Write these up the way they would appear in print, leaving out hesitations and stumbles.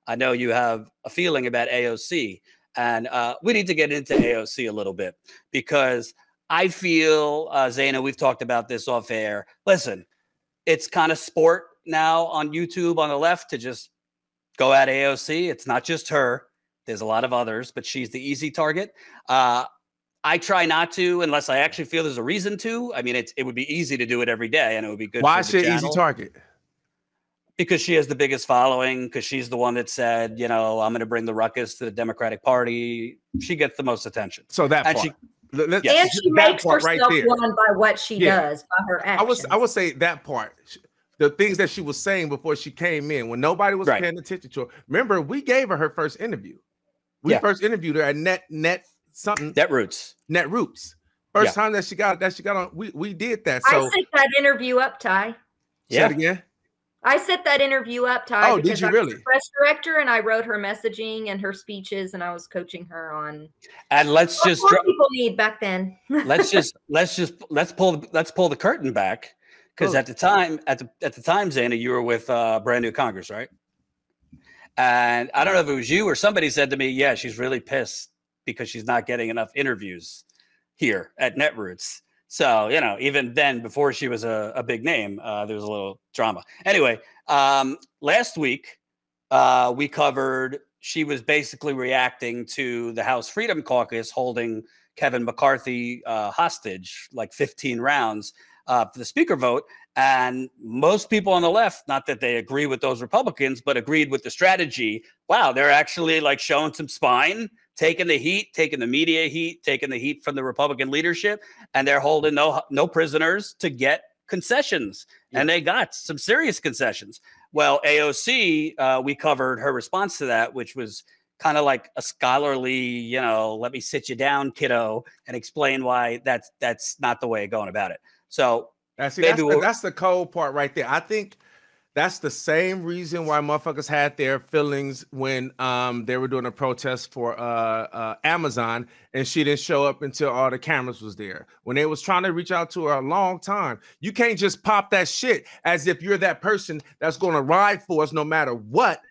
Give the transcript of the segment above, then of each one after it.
I know you have a feeling about AOC, and we need to get into AOC a little bit because I feel, Zaina, we've talked about this off air. Listen, it's kind of sport now on YouTube on the left to just go at AOC. It's not just her. There's a lot of others, but she's the easy target. I try not to unless I actually feel there's a reason to. I mean, it would be easy to do it every day, and it would be good. Why for is she an easy target? Because she has the biggest following, because she's the one that said, you know, I'm going to bring the ruckus to the Democratic Party. She gets the most attention. So that and part. Yes. And she makes herself one by what she does, by her actions. I would say that part. The things that she was saying before she came in, when nobody was paying attention to her. Remember, we gave her first interview. We first interviewed her at Net Roots. First time that she got on. We did that. So I set that interview up, Ty. Say it again. I set that interview up, Ty. Oh, did you really? I was the press director, and I wrote her messaging and her speeches, and I was coaching her on. And let's just people need back then. let's pull the curtain back, because at the time, Zaina, you were with Brand New Congress, right? And I don't know if it was you or somebody said to me, yeah, she's really pissed because she's not getting enough interviews here at Netroots. So, you know, even then, before she was a big name, there was a little drama. Anyway, last week, we covered, she was basically reacting to the House Freedom Caucus holding Kevin McCarthy hostage, like 15 rounds for the speaker vote. And most people on the left, not that they agree with those Republicans, but agreed with the strategy. Wow, they're actually like showing some spine, taking the heat, taking the media heat, taking the heat from the Republican leadership, and they're holding no prisoners to get concessions. Yeah. And they got some serious concessions. Well, AOC, we covered her response to that, which was kind of like a scholarly, you know, let me sit you down, kiddo, and explain why that's not the way of going about it. So that's the cold part right there. I think that's the same reason why motherfuckers had their feelings when they were doing a protest for Amazon, and she didn't show up until all the cameras was there. When they was trying to reach out to her a long time, you can't just pop that shit as if you're that person that's going to ride for us no matter what.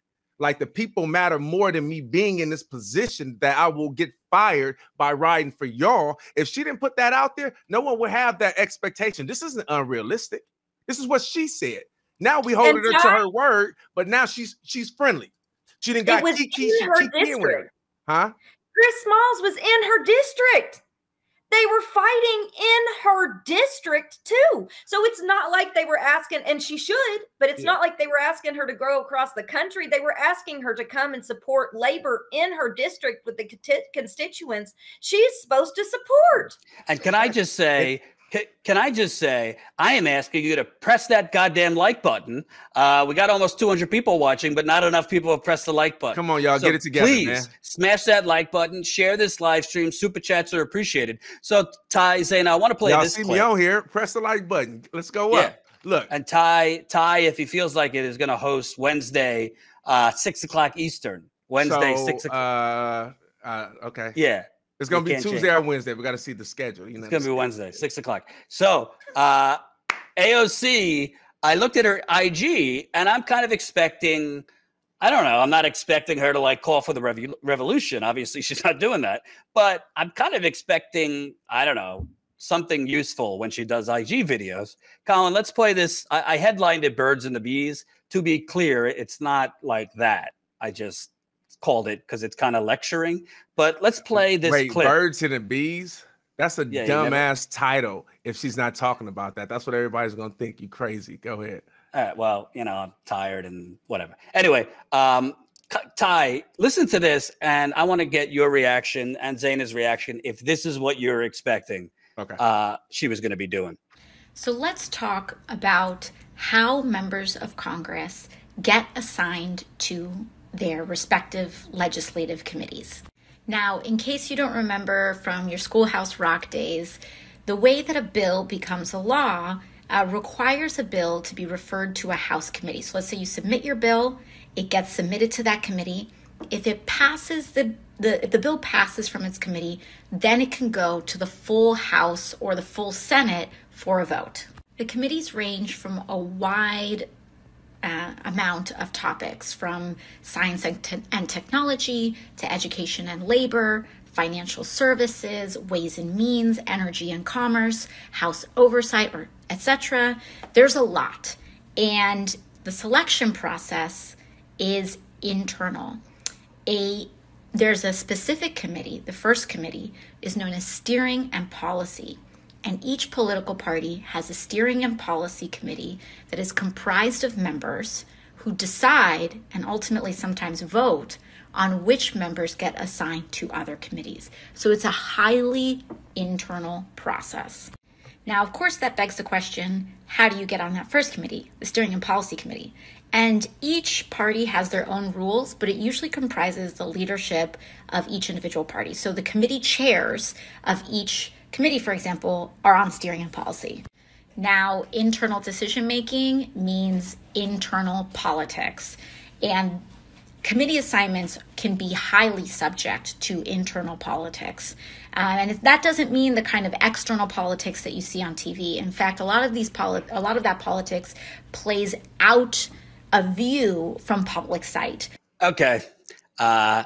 Like, the people matter more than me being in this position that I will get fired by riding for y'all. If she didn't put that out there, no one would have that expectation. This isn't unrealistic. This is what she said. Now we holding her to her word, but now she's friendly. She didn't got Kiki in with her. Huh? Chris Smalls was in her district. They were fighting in her district too. So it's not like they were asking, and she should, but it's not like they were asking her to go across the country. They were asking her to come and support labor in her district with the constituents she's supposed to support. And can I just say, I am asking you to press that goddamn like button. We got almost 200 people watching, but not enough people have pressed the like button. Come on, y'all, get it together, please, man. Smash that like button. Share this live stream. Super chats are appreciated. So, Ty, Zaina, I want to play this clip. Y'all see me on here. Press the like button. Let's go up. Look. And Ty, if he feels like it, is going to host Wednesday, 6 o'clock Eastern. Wednesday, 6 o'clock. Okay. Yeah. It's going to be Tuesday or Wednesday. We got to see the schedule. You know, it's going to be Wednesday, 6 o'clock. So AOC, I looked at her IG, and I'm kind of expecting, I don't know, I'm not expecting her to like call for the revolution. Obviously, she's not doing that. But I'm kind of expecting, I don't know, something useful when she does IG videos. Colin, let's play this. I headlined it Birds and the Bees. To be clear, it's not like that. I just called it because it's kind of lecturing, but let's play this clip. Birds and the Bees? That's a dumbass title if she's not talking about that. That's what everybody's going to think. You crazy. Go ahead. Well, you know, I'm tired and whatever. Anyway, Ty, listen to this, and I want to get your reaction and Zaina's reaction if this is what you're expecting she was going to be doing. So let's talk about how members of Congress get assigned to their respective legislative committees. Now, in case you don't remember from your Schoolhouse Rock days, the way that a bill becomes a law requires a bill to be referred to a House committee. So let's say you submit your bill, it gets submitted to that committee. If it passes, if the bill passes from its committee, then it can go to the full House or the full Senate for a vote. The committees range from a wide amount of topics, from science and technology to education and labor, financial services, ways and means, energy and commerce, House oversight, or etc. There's a lot. And the selection process is internal. There's a specific committee. The first committee is known as Steering and Policy. And each political party has a steering and policy committee that is comprised of members who decide and ultimately sometimes vote on which members get assigned to other committees. So it's a highly internal process. Now, of course, that begs the question, how do you get on that first committee, the Steering and Policy Committee? And each party has their own rules, but it usually comprises the leadership of each individual party. So the committee chairs of each committee, for example, are on steering and policy. Now, internal decision-making means internal politics. And committee assignments can be highly subject to internal politics. And that doesn't mean the kind of external politics that you see on TV. In fact, a lot of that politics plays out of view from public sight. Okay. I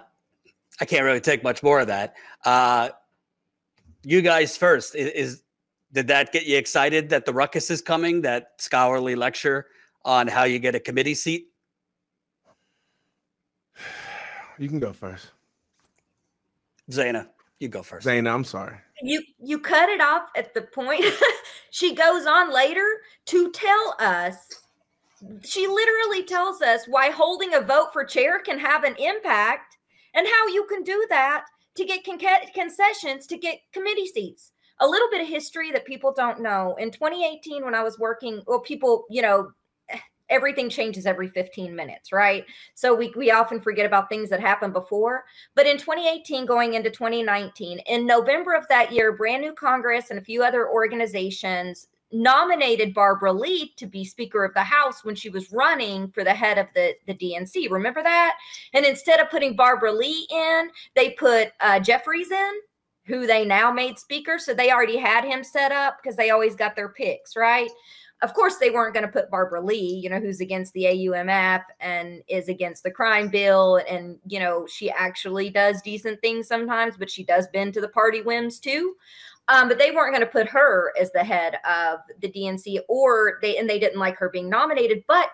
can't really take much more of that. You guys first. Did that get you excited that the ruckus is coming, that scholarly lecture on how you get a committee seat? You can go first. Zaina, you go first. Zaina, I'm sorry. You cut it off at the point. She goes on later to tell us, she literally tells us why holding a vote for chair can have an impact and how you can do that to get concessions to get committee seats. A little bit of history that people don't know. In 2018, when I was working, well, people, everything changes every 15 minutes, right? So we often forget about things that happened before. But in 2018, going into 2019, in November of that year, brand new Congress and a few other organizations nominated Barbara Lee to be Speaker of the House when she was running for the head of the DNC. Remember that? And instead of putting Barbara Lee in, they put Jeffries in, who they now made Speaker. So they already had him set up because they always got their picks, right? Of course, they weren't going to put Barbara Lee, who's against the AUMF and is against the crime bill. And, she actually does decent things sometimes, but she does bend to the party whims too. But they weren't going to put her as the head of the DNC, and they didn't like her being nominated. But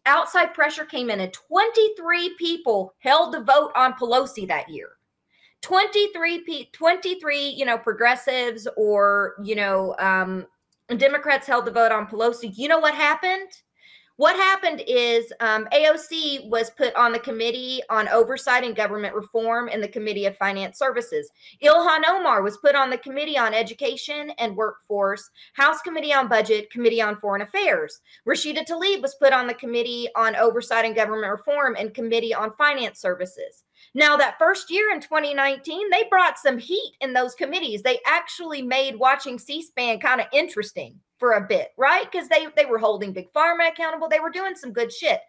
outside pressure came in, and 23 people held the vote on Pelosi that year. 23, progressives or, Democrats held the vote on Pelosi. You know what happened? What happened is AOC was put on the Committee on Oversight and Government Reform and the Committee of Finance Services. Ilhan Omar was put on the Committee on Education and Workforce, House Committee on Budget, Committee on Foreign Affairs. Rashida Tlaib was put on the Committee on Oversight and Government Reform and Committee on Finance Services. Now, that first year in 2019, they brought some heat in those committees. They actually made watching C-SPAN kind of interesting for a bit, right? Because they were holding Big Pharma accountable. They were doing some good shit,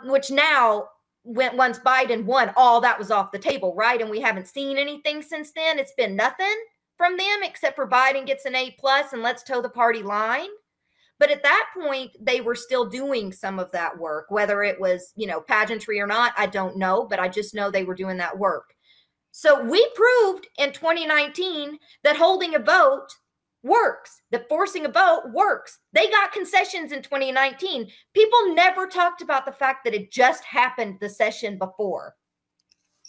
which now, once Biden won, all that was off the table, right? And we haven't seen anything since then. It's been nothing from them except for Biden gets an A+ and let's toe the party line. But at that point, they were still doing some of that work, whether it was, pageantry or not, I don't know, but I just know they were doing that work. So we proved in 2019 that holding a vote works, that forcing a vote works. They got concessions in 2019. People never talked about the fact that it just happened the session before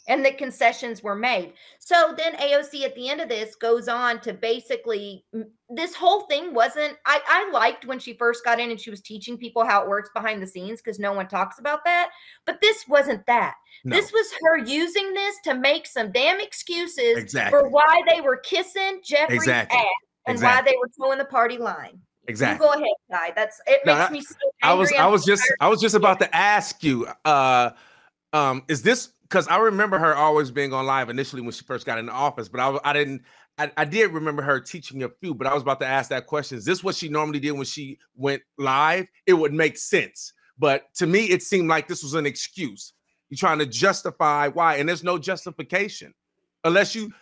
and that concessions were made. So then AOC at the end of this goes on to basically, this whole thing wasn't, I liked when she first got in and she was teaching people how it works behind the scenes because no one talks about that. But this wasn't that. No. This was her using this to make some damn excuses for why they were kissing Jeffrey's ass and why they were towing the party line. Exactly. You go ahead, Ty. Makes me so angry. I was just about to ask you, is this, because I remember her always being on live initially when she first got in the office, but I did remember her teaching a few, but I was about to ask that question. Is this what she normally did when she went live? It would make sense. But to me, it seemed like this was an excuse. You're trying to justify why, and there's no justification. Unless you,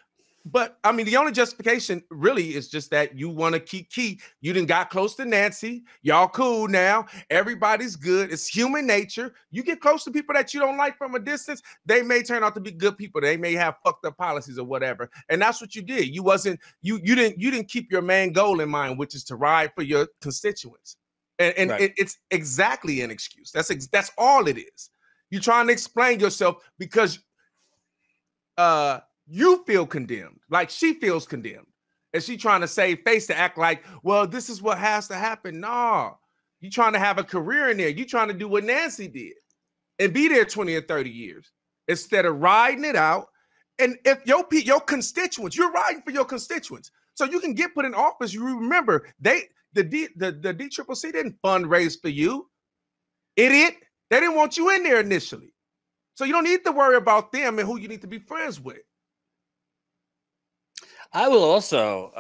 But I mean, the only justification really is just that you want to keep key. You done got close to Nancy. Y'all cool now. Everybody's good. It's human nature. You get close to people that you don't like from a distance, they may turn out to be good people. They may have fucked up policies or whatever. And that's what you did. You didn't keep your main goal in mind, which is to ride for your constituents. And right. It's exactly an excuse. That's all it is. You're trying to explain yourself because you feel condemned, like she feels condemned. And she trying to save face to act like, well, this is what has to happen. No, you trying to have a career in there. You trying to do what Nancy did and be there 20 or 30 years instead of riding it out. And if your constituents, you're riding for your constituents, so you can get put in office. You remember the DCCC didn't fundraise for you, idiot. They didn't want you in there initially. So you don't need to worry about them and who you need to be friends with. I will also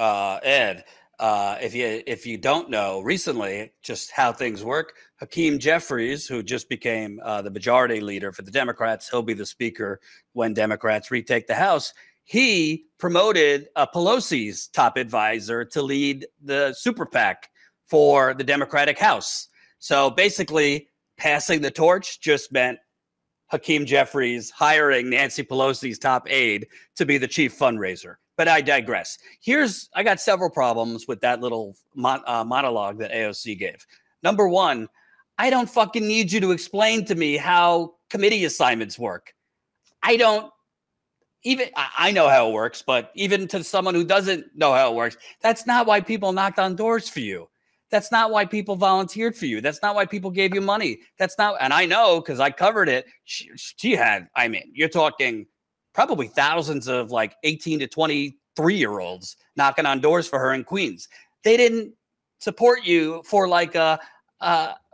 add, if you don't know, recently just how things work, Hakeem Jeffries, who just became the majority leader for the Democrats, he'll be the speaker when Democrats retake the House. He promoted Pelosi's top advisor to lead the super PAC for the Democratic House. So basically, passing the torch just meant Hakeem Jeffries hiring Nancy Pelosi's top aide to be the chief fundraiser. But I digress. I got several problems with that little monologue that AOC gave. Number one, I don't fucking need you to explain to me how committee assignments work. I know how it works, but even to someone who doesn't know how it works, that's not why people knocked on doors for you. That's not why people volunteered for you. That's not why people gave you money. That's not, and I know because I covered it. She had, I mean, you're talking probably thousands of like 18 to 23-year-olds knocking on doors for her in Queens. They didn't support you for like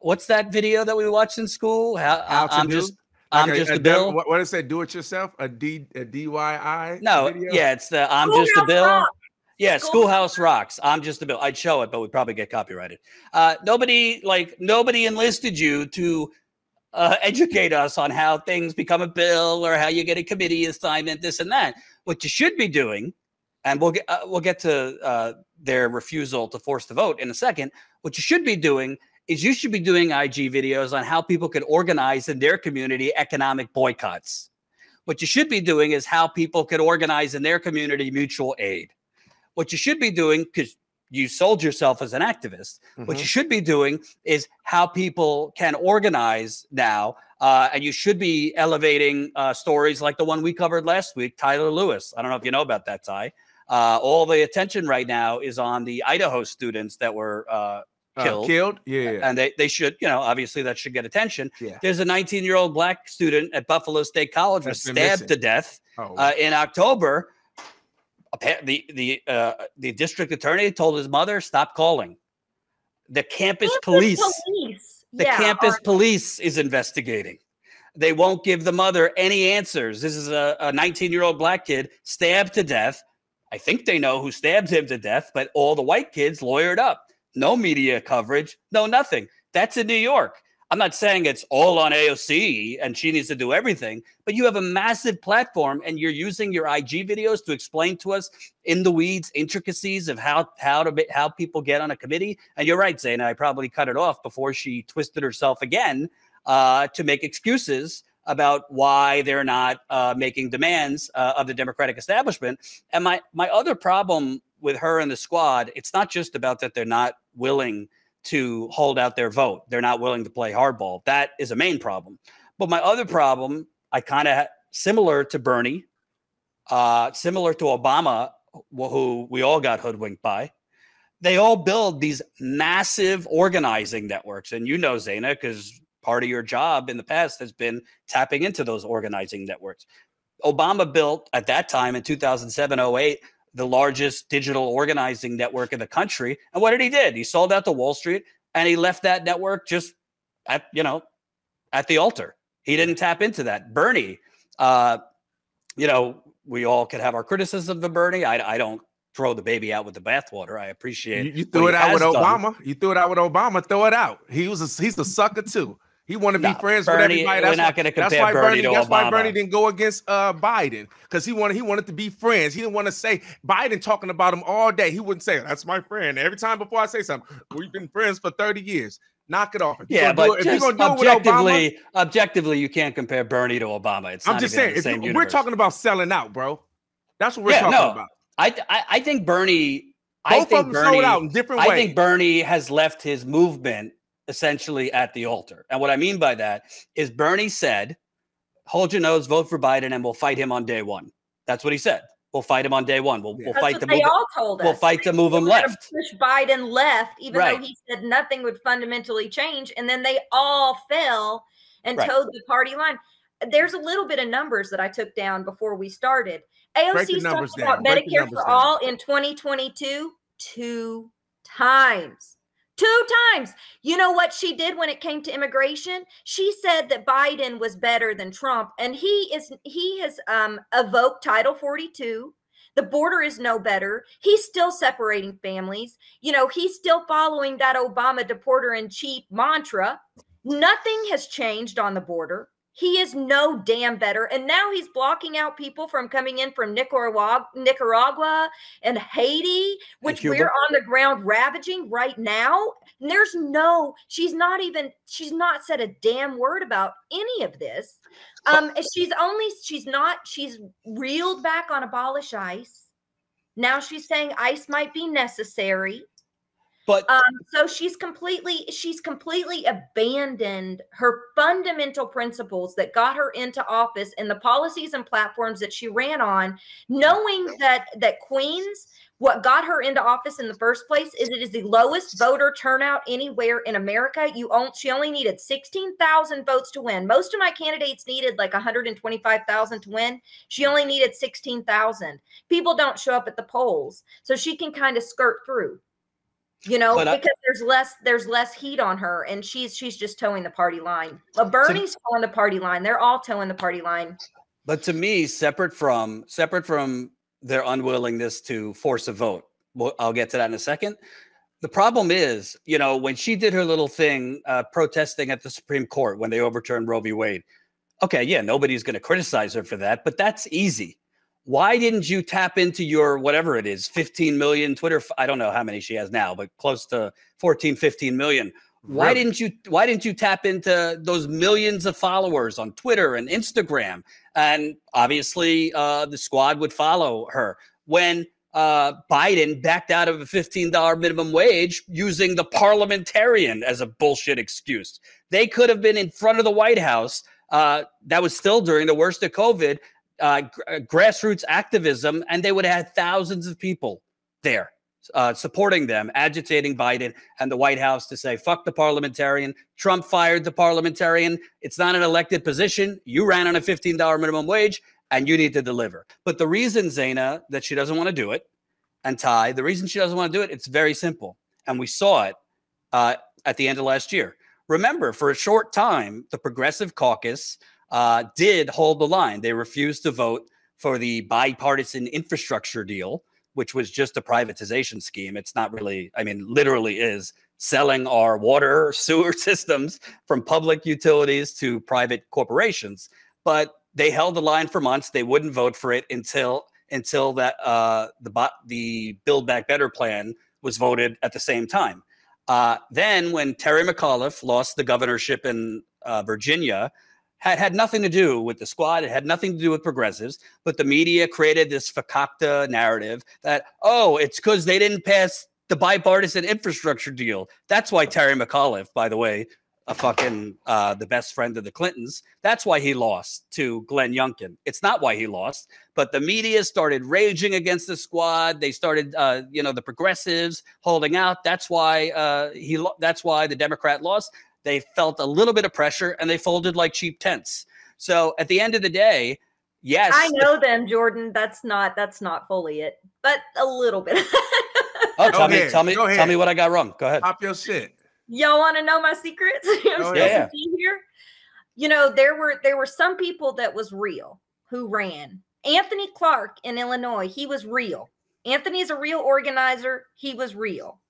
what's that video that we watched in school? I'm just a bill. What did it say? Do it yourself? A DIY? No, video? Yeah, it's the I'm just a bill. Yeah, Schoolhouse Rocks. I'm just a bill. I'd show it, but we'd probably get copyrighted. Nobody enlisted you to educate us on how things become a bill or how you get a committee assignment, this and that. What you should be doing, and we'll get to their refusal to force the vote in a second. What you should be doing is you should be doing IG videos on how people could organize in their community economic boycotts. What you should be doing is how people could organize in their community mutual aid. What you should be doing, because you sold yourself as an activist, what you should be doing is how people can organize now. And you should be elevating stories like the one we covered last week, Tyler Lewis. I don't know if you know about that, Ty. All the attention right now is on the Idaho students that were killed. Yeah. And they should, obviously that should get attention. Yeah. There's a 19-year-old black student at Buffalo State College was stabbed to death in October. The district attorney told his mother, stop calling. The campus police police is investigating. They won't give the mother any answers. This is a 19-year-old black kid stabbed to death. I think they know who stabbed him to death, but all the white kids lawyered up. No media coverage, no nothing. That's in New York. I'm not saying it's all on AOC and she needs to do everything, but you have a massive platform and you're using your IG videos to explain to us in the weeds intricacies of how people get on a committee. And you're right, Zaina, I probably cut it off before she twisted herself again to make excuses about why they're not making demands of the Democratic establishment. And my other problem with her and the squad, it's not just about that they're not willing to hold out their vote. They're not willing to play hardball. That is a main problem. But my other problem, I kind of similar to Bernie, similar to Obama, who we all got hoodwinked by. They all build these massive organizing networks. And you know, Zaina, because part of your job in the past has been tapping into those organizing networks. Obama built at that time in 2007-08, the largest digital organizing network in the country. And what did he do? He sold out to Wall Street and he left that network just at the altar. He didn't tap into that. Bernie, we all could have our criticism of Bernie. I don't throw the baby out with the bathwater. I appreciate you threw it out with Obama. You threw it out with Obama. Throw it out. He's a sucker too. He want to be friends with Bernie, everybody. we're not going to compare Bernie to Obama. That's why Bernie didn't go against Biden, because he wanted to be friends. He didn't want to say Biden talking about him all day. He wouldn't say, that's my friend. Every time before I say something, we've been friends for 30 years. Knock it off. Yeah, but just objectively, you can't compare Bernie to Obama. It's I'm just saying, the same we're talking about selling out, bro. That's what we're talking about. I think Bernie. Both of them sold out in different ways. I think Bernie has left his movement essentially at the altar. And what I mean by that is Bernie said, hold your nose, vote for Biden, and we'll fight him on day one. That's what he said. We'll fight him on day one. We'll fight to move. All told us. We'll fight to move him left. Push Biden left, even though he said nothing would fundamentally change. And then they all fell and towed the party line. There's a little bit of numbers that I took down before we started. AOC talked about Medicare for all in 2022 2 times. 2 times. You know what she did when it came to immigration? She said that Biden was better than Trump, and he has evoked Title 42. The border is no better. He's still separating families. You know, he's still following that Obama deporter-in-chief mantra. Nothing has changed on the border. He is no damn better. And now he's blocking out people from coming in from Nicaragua and Haiti, which we're on the ground ravaging right now. And she's not said a damn word about any of this. She's reeled back on abolish ICE. Now she's saying ICE might be necessary. But so she's completely abandoned her fundamental principles that got her into office and the policies and platforms that she ran on, knowing that Queens, what got her into office in the first place is it is the lowest voter turnout anywhere in America. She only needed 16,000 votes to win. Most of my candidates needed like 125,000 to win. She only needed 16,000. People don't show up at the polls, so she can kind of skirt through. You know, because there's less heat on her, and she's just towing the party line. But Bernie's towing the party line. They're all towing the party line. But to me, separate from their unwillingness to force a vote, I'll get to that in a second. The problem is, you know, when she did her little thing protesting at the Supreme Court when they overturned Roe v. Wade. Okay, yeah, nobody's going to criticize her for that, but that's easy. Why didn't you tap into your, whatever it is, 15 million Twitter? I don't know how many she has now, but close to 14, 15 million. Why didn't you tap into those millions of followers on Twitter and Instagram? And obviously the squad would follow her. When Biden backed out of a $15 minimum wage using the parliamentarian as a bullshit excuse. They could have been in front of the White House. That was still during the worst of COVID. Grassroots activism, and they would have had thousands of people there supporting them, agitating Biden and the White House to say, fuck the parliamentarian. Trump fired the parliamentarian. It's not an elected position. You ran on a $15 minimum wage, and you need to deliver. But the reason, Zaina, that she doesn't want to do it, and Ty, the reason she doesn't want to do it, it's very simple. And we saw it at the end of last year. Remember, for a short time, the Progressive Caucus did hold the line. They refused to vote for the bipartisan infrastructure deal, which was just a privatization scheme. It's not really, I mean, literally is selling our water, sewer systems from public utilities to private corporations. But they held the line for months. They wouldn't vote for it until that the Build Back Better plan was voted at the same time. Then when Terry McAuliffe lost the governorship in Virginia, had nothing to do with the squad. It had nothing to do with progressives, but the media created this fakakta narrative that, oh, it's because they didn't pass the bipartisan infrastructure deal. That's why Terry McAuliffe, by the way, the best friend of the Clintons, that's why he lost to Glenn Youngkin. It's not why he lost, but the media started raging against the squad. They started, the progressives holding out. That's why the Democrat lost. They felt a little bit of pressure and they folded like cheap tents. So at the end of the day, yes. I know them, Jordan. That's not fully it, but a little bit. Oh, tell me what I got wrong. Go ahead. Pop your shit. Y'all want to know my secrets? Yeah. Here. You know, there were some people that was real who ran. Anthony Clark in Illinois, he was real. Anthony's a real organizer. He was real.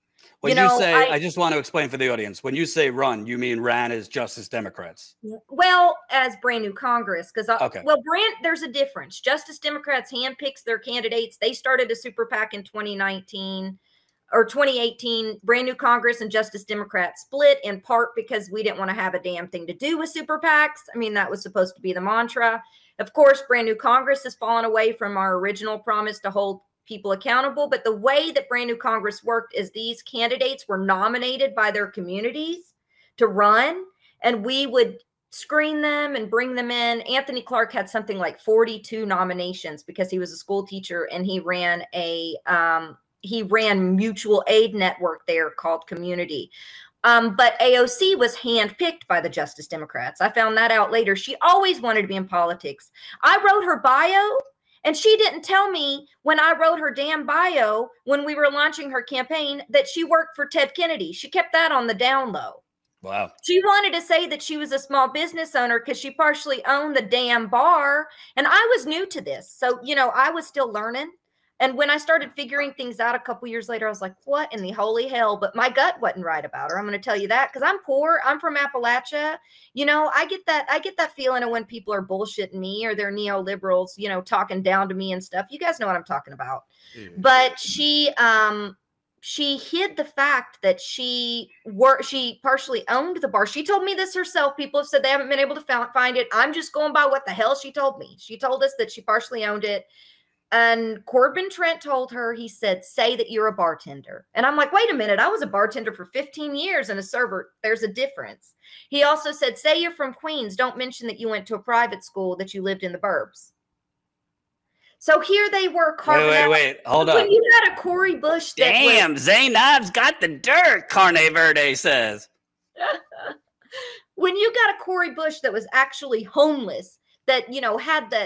When you say, I just want to explain for the audience, when you say run, you mean ran as Justice Democrats? Well, as brand new Congress, because okay. Well, there's a difference. Justice Democrats handpicks their candidates. They started a super PAC in 2019 or 2018. Brand new Congress and Justice Democrats split in part because we didn't want to have a damn thing to do with super PACs. I mean, that was supposed to be the mantra. Of course, brand new Congress has fallen away from our original promise to hold people accountable. But the way that brand new Congress worked is these candidates were nominated by their communities to run, and we would screen them and bring them in. Anthony Clark had something like 42 nominations because he was a school teacher, and he ran mutual aid network there called Community. But AOC was handpicked by the Justice Democrats. I found that out later. She always wanted to be in politics. I wrote her bio, and she didn't tell me when I wrote her damn bio, when we were launching her campaign, that she worked for Ted Kennedy. She kept that on the down low. Wow. She wanted to say that she was a small business owner because she partially owned the damn bar. And I was new to this. So, I was still learning. And when I started figuring things out a couple years later, I was like, what in the holy hell? But my gut wasn't right about her. I'm going to tell you that because I'm poor. I'm from Appalachia. I get that feeling of when people are bullshitting me or they're neoliberals, talking down to me and stuff. You guys know what I'm talking about. Mm. But she hid the fact that she partially owned the bar. She told me this herself. People have said they haven't been able to find it. I'm just going by what the hell she told me. She told us that she partially owned it. And Corbin Trent told her, he said, say that you're a bartender. And I'm like, wait a minute. I was a bartender for 15 years and a server. There's a difference. He also said, say you're from Queens. Don't mention that you went to a private school, that you lived in the burbs. So here they were carving out. Wait. Hold on. When you had a Corey Bush. Damn, Zainab's got the dirt, Carne Verde says. When you got a Corey Bush that was actually homeless, that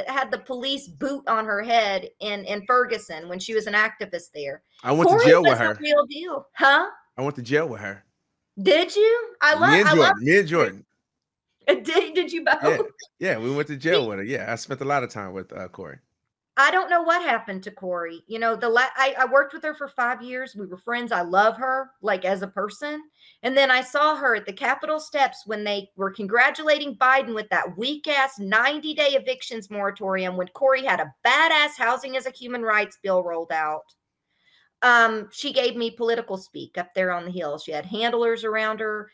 had the police boot on her head in Ferguson when she was an activist there. I went to jail with her. Real deal, huh? I went to jail with her. Did you? Me and Jordan. Did you both? Yeah, we went to jail with her. Yeah, I spent a lot of time with Corey. I don't know what happened to Corey. I worked with her for 5 years. We were friends. I love her, like, as a person. And then I saw her at the Capitol steps when they were congratulating Biden with that weak-ass 90-day evictions moratorium when Corey had a badass housing as a human rights bill rolled out. She gave me political speak up there on the Hill. She had handlers around her.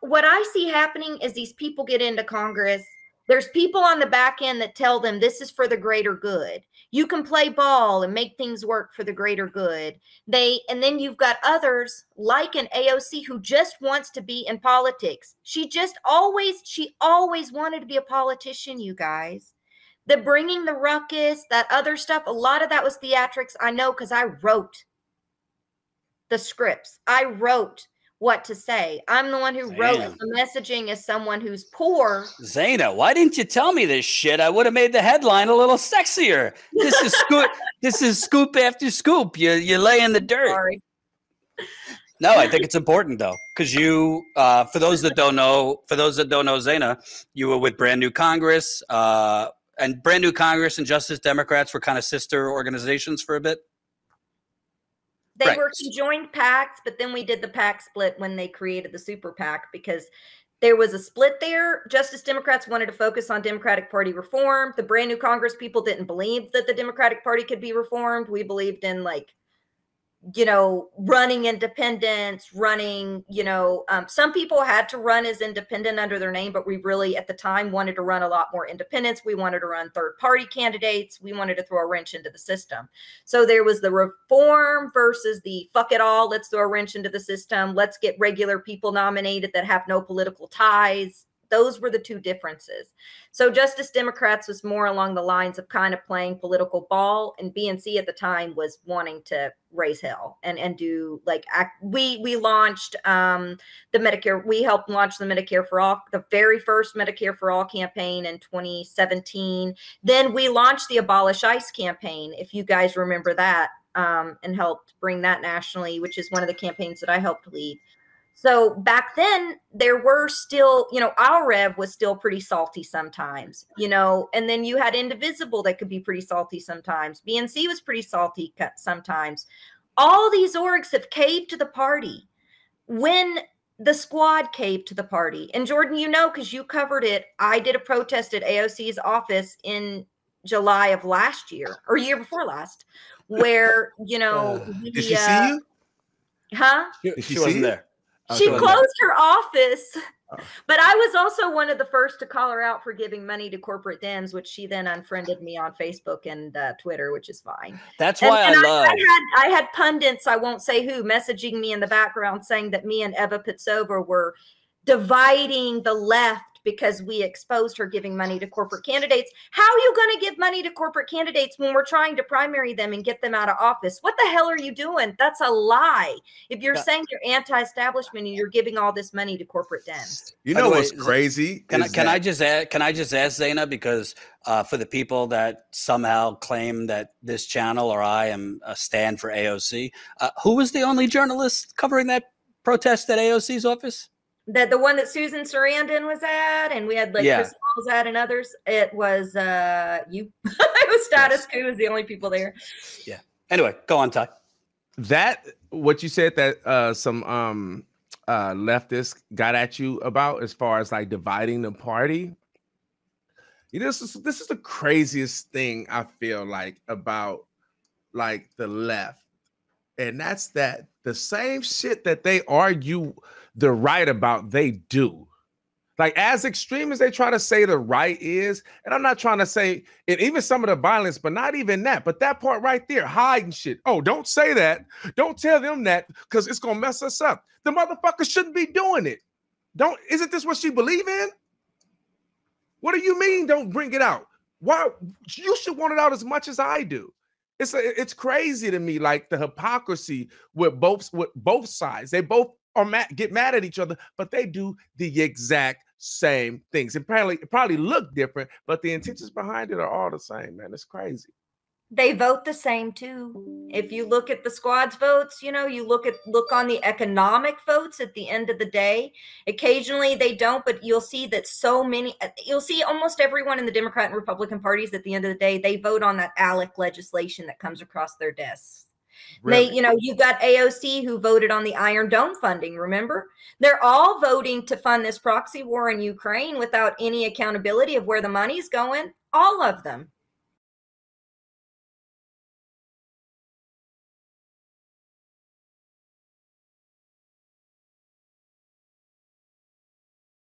What I see happening is these people get into Congress. There's people on the back end that tell them this is for the greater good. You can play ball and make things work for the greater good. And then you've got others like an AOC who just wants to be in politics. She always wanted to be a politician, you guys. The bringing the ruckus, that other stuff, a lot of that was theatrics. I know because I wrote the scripts. I wrote what to say. I'm the one who wrote the messaging as someone who's poor. Zaina, why didn't you tell me this shit? I would have made the headline a little sexier. This is scoop. This is scoop after scoop. You lay in the dirt. Sorry. No, I think it's important though, because you, for those that don't know, Zaina, you were with Brand New Congress, and Brand New Congress and Justice Democrats were kind of sister organizations for a bit. They were conjoined PACs, but then we did the PAC split when they created the super PAC because there was a split there. Justice Democrats wanted to focus on Democratic Party reform. The Brand New Congress people didn't believe that the Democratic Party could be reformed. We believed in running independents, some people had to run as independent under their name, but we really at the time wanted to run a lot more independents. We wanted to run third party candidates. We wanted to throw a wrench into the system. So there was the reform versus the fuck it all. Let's throw a wrench into the system. Let's get regular people nominated that have no political ties. Those were the two differences. So Justice Democrats was more along the lines of kind of playing political ball, and BNC at the time was wanting to raise hell and do we launched the Medicare. We helped launch the Medicare for All, the very first Medicare for All campaign in 2017. Then we launched the Abolish ICE campaign, if you guys remember that, and helped bring that nationally, which is one of the campaigns that I helped lead. So back then there were still, our Rev was still pretty salty sometimes, and then you had Indivisible that could be pretty salty sometimes. BNC was pretty salty sometimes. All these orgs have caved to the party. When the squad caved to the party, and Jordan, you know, because you covered it, I did a protest at AOC's office in July of last year or year before last, where, you know, did she see you? Huh? She wasn't there. She closed her office. But I was also one of the first to call her out for giving money to corporate dens, which she then unfriended me on Facebook and Twitter, which is fine. That's why I had pundits, I won't say who, messaging me in the background saying that me and Eva Pitsova were dividing the left because we exposed her giving money to corporate candidates. How are you going to give money to corporate candidates when we're trying to primary them and get them out of office? What the hell are you doing? That's a lie. If you're saying you're anti-establishment and you're giving all this money to corporate dens. You know what's crazy? Can I just ask Zaina, because for the people that somehow claim that this channel or I am a stand for AOC, who was the only journalist covering that protest at AOC's office? The one that Susan Sarandon was at, and we had like Chris Paul's at and others. It was you. It was Status Coup was the only people there. Yeah. Anyway, go on, Ty. That what you said that some leftists got at you about as far as like dividing the party. You know, this is the craziest thing I feel like about like the left, and that's that the same shit that they argue the right about, they do. Like, as extreme as they try to say the right is, and I'm not trying to say it, even some of the violence, but not even that, but that part right there, hiding shit. Oh, don't say that. Don't tell them that because it's gonna mess us up. The motherfucker shouldn't be doing it. Isn't this what she believe in? What do you mean don't bring it out? Why? You should want it out as much as I do. It's crazy to me, like the hypocrisy with both sides. They both get mad at each other, but they do the exact same things. And probably look different, but the intentions behind it are all the same, man. It's crazy. They vote the same too. If you look at the squad's votes, you know, you look on the economic votes at the end of the day. Occasionally they don't, but you'll see that you'll see almost everyone in the Democrat and Republican parties at the end of the day, they vote on that ALEC legislation that comes across their desks. Really? You've got AOC who voted on the Iron Dome funding, remember? They're all voting to fund this proxy war in Ukraine without any accountability of where the money's going. All of them.